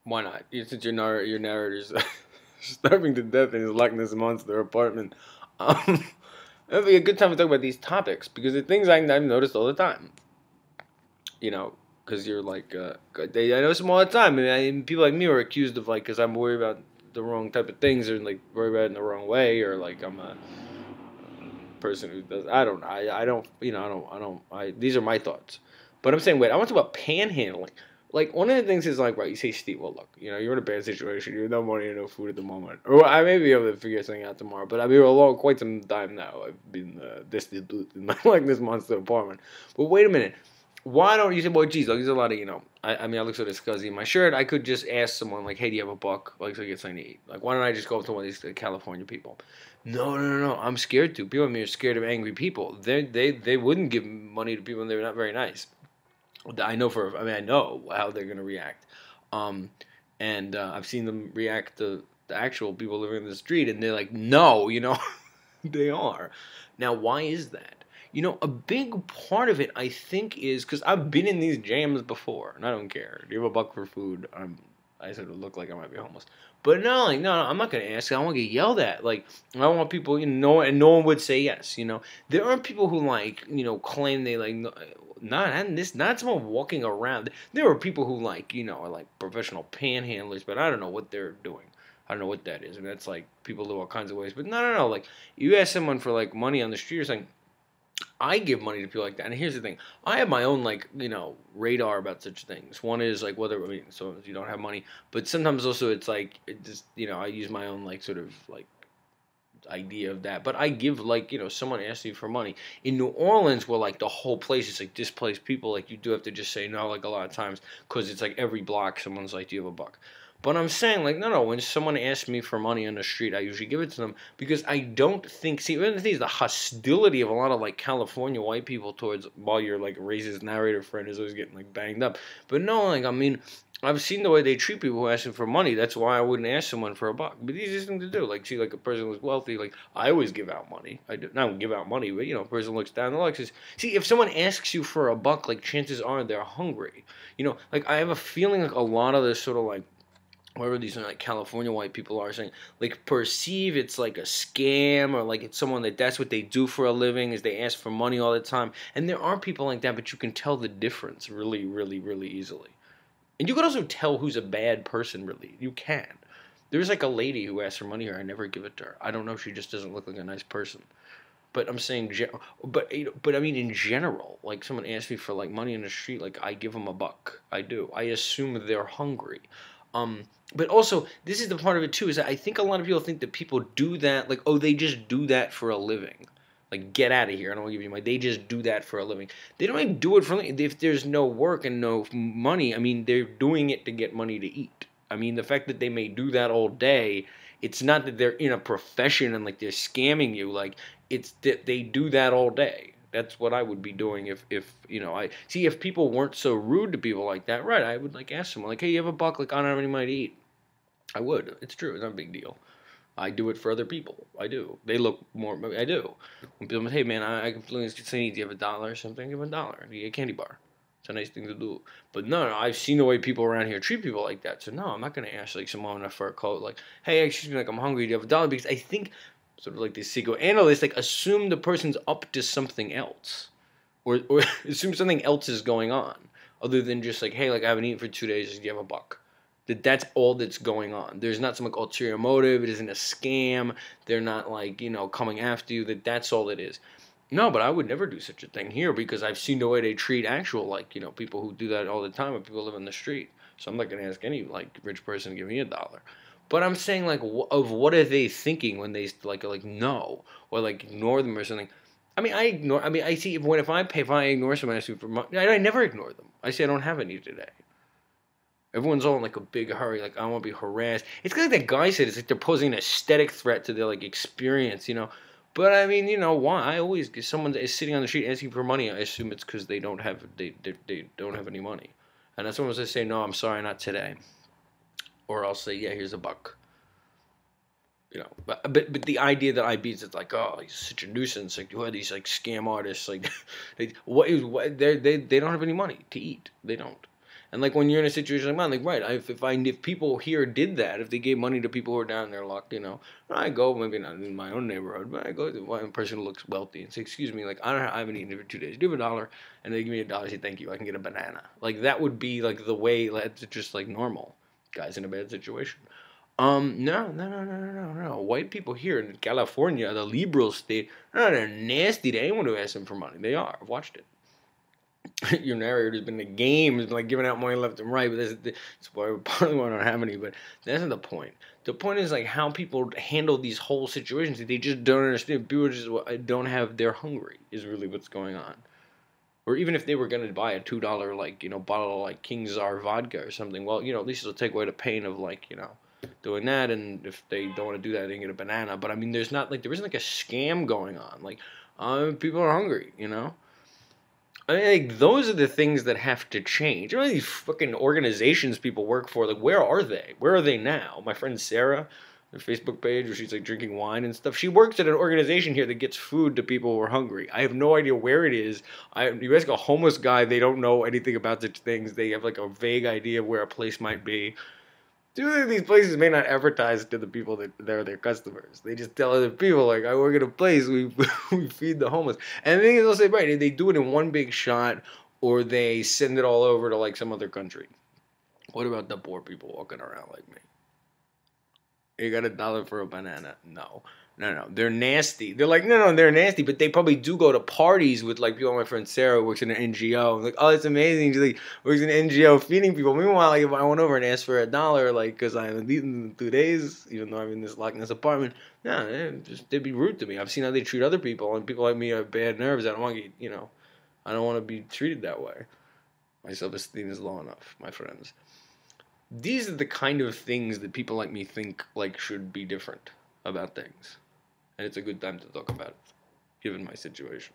Why not? Since your narrator's starving to death in his Loch Ness monster apartment, um, it'd be a good time to talk about these topics because the things I've noticed all the time. You know, because you're like, I notice them all the time. People like me are accused of like, because I'm worried about the wrong type of things or like worried about it in the wrong way or like I'm a person who does. I don't. I don't. You know. I don't. These are my thoughts. But I'm saying, wait. I want to talk about panhandling. Like one of the things is like, right? You say, Steve. Well, look. You know, you're in a bad situation. You have no money and no food at the moment. Or I may be able to figure something out tomorrow. But I've been alone quite some time now. I've been destitute in my like this monster apartment. But wait a minute. Why don't you say, well, geez, like, there's a lot of, I mean, I look so disgusting in my shirt. I could just ask someone, like, hey, do you have a buck? Like, so I get something to eat. Like, why don't I just go up to one of these California people? No, no, no, no. I'm scared to. People I mean are scared of angry people. They wouldn't give money to people and they're not very nice. I know how they're going to react. Um, and I've seen them react to the actual people living in the street, and they're like, no, they are. Now, why is that? A big part of it, I think, is because I've been in these jams before, and I don't care. Do you have a buck for food? I sort of look like I might be homeless. But no, like, no, I'm not going to ask. I don't want to get yelled at. Like, I want people, and no one would say yes, There are people who, like, claim they, like, not someone walking around. There are people who, like, are, like, professional panhandlers, but I don't know what they're doing. I don't know what that is. And that's, like, people live all kinds of ways. But no, no, no. Like, you ask someone for, like, money on the street or something, I give money to people like that. And here's the thing. I have my own, like, radar about such things. One is, like, whether, so you don't have money. But sometimes also it's, like, it just, I use my own, like, sort of, like, idea of that. But I give, like, someone asks you for money. In New Orleans, where, like, the whole place is, like, displaced people, like, you do have to just say no, like, a lot of times. Because it's, like, every block someone's like, do you have a buck? But I'm saying, like, no, when someone asks me for money on the street, I usually give it to them because I don't think, see, one of the things, the hostility of a lot of, like, California white people towards, while your, like, racist narrator friend is always getting, like, banged up. But no, like, I mean, I've seen the way they treat people who ask them for money. That's why I wouldn't ask someone for a buck. But the easiest thing to do, like, see, like, a person who's wealthy, like, I always give out money. I don't give out money, but, a person looks down the line, says, see, if someone asks you for a buck, like, chances are they're hungry. Like, I have a feeling, like, a lot of this sort of, like, whatever these like California white people are saying, like perceive it's like a scam or like it's someone that's what they do for a living is they ask for money all the time. And there are people like that, but you can tell the difference really, really, really easily. And you can also tell who's a bad person, really. You can. There's like a lady who asks for money here. I never give it to her. I don't know. She just doesn't look like a nice person. But I'm saying, but I mean in general, like someone asks me for like money in the street, like I give them a buck. I do. I assume they're hungry. But also, this is the part of it too, is that I think a lot of people think that people do that, like, oh, they just do that for a living. Like, get out of here. I don't want to give you money. They just do that for a living. They don't even do it for a living. If there's no work and no money, I mean, they're doing it to get money to eat. I mean, the fact that they may do that all day, it's not that they're in a profession and, like, they're scamming you. Like, it's that they do that all day. That's what I would be doing if I see if people weren't so rude to people like that, right? I would like ask someone like, hey, you have a buck? Like, I don't have any money to eat. I would. It's true. It's not a big deal. I do it for other people. I do. They look more. I do. When people say, hey man, I completely say, do you have a dollar or something? Give them a dollar. You get a candy bar. It's a nice thing to do. But no, I've seen the way people around here treat people like that. So no, I'm not gonna ask like someone in a fur coat like, hey, excuse me, like I'm hungry. Do you have a dollar? Because I think sort of like these psychoanalysts like assume the person's up to something else, or assume something else is going on other than just like, hey, like I haven't eaten for 2 days. Do you have a buck? That's all that's going on. There's not some like ulterior motive. It isn't a scam. They're not like coming after you. That's all it is. No, but I would never do such a thing here because I've seen the way they treat actual like people who do that all the time when people live on the street. So I'm not gonna ask any like rich person to give me a dollar. But I'm saying like of what are they thinking when they like no or like ignore them or something. I mean I ignore. I mean I see if I ignore someone asking for money, I never ignore them. I say I don't have any today. Everyone's all in like a big hurry, like I don't want to be harassed. It's like that guy said, it's like they're posing an aesthetic threat to their like experience. But I mean, why? I always, if someone is sitting on the street asking for money, I assume it's because they don't have they don't have any money, and that's when I say no, I'm sorry, not today, or I'll say yeah, here's a buck. But the idea that I beat it's like oh he's such a nuisance, like who are these like scam artists like they don't have any money to eat, they don't. And like when you're in a situation like mine, like right, if people here did that, if they gave money to people who are down in their luck, I go maybe not in my own neighborhood, but I go to one person who looks wealthy and say, "Excuse me, like I haven't eaten for 2 days. Do you have $1?" And they give me $1, say thank you. I can get a banana. Like that would be like the way. Like, it's just like normal. Guys in a bad situation. No, no, no, no, no, no, no. White people here in California, the liberal state, no, they're nasty to anyone who asks them for money. They are. I've watched it. Your narrator's been in the game, has been like giving out money left and right, but that's why partly why I don't have any, but that's not the point. The point is like how people handle these whole situations. They just don't understand. People just don't have, they're hungry is really what's going on. Or even if they were gonna buy a $2 bottle of like King Tsar vodka or something, well, at least it'll take away the pain of like, doing that. And if they don't want to do that, they can get a banana. But I mean, there isn't like a scam going on. Like, people are hungry, I mean, like, those are the things that have to change. These fucking organizations people work for, like, where are they? Where are they now? My friend Sarah, her Facebook page where she's like drinking wine and stuff. She works at an organization here that gets food to people who are hungry. I have no idea where it is. You ask a homeless guy, they don't know anything about such things. They have like a vague idea of where a place might be. These places may not advertise to the people that they're their customers. They just tell other people, like, I work at a place, we feed the homeless. And the thing is, they'll say, right, they do it in one big shot, or they send it all over to, like, some other country. What about the poor people walking around like me? You got $1 for a banana? No. No. They're nasty. They're like, no, they're nasty, but they probably do go to parties with, like, people. My friend Sarah works in an NGO. I'm like, oh, it's amazing. She, like, works in an NGO feeding people. Meanwhile, like, if I went over and asked for $1, like, because I haven't eaten in 2 days, even though I'm in this Loch Ness apartment, they'd be rude to me. I've seen how they treat other people, and people like me have bad nerves. I don't want to get, I don't want to be treated that way. My self-esteem is low enough, my friends. These are the kind of things that people like me think like should be different about things. And it's a good time to talk about it, given my situation.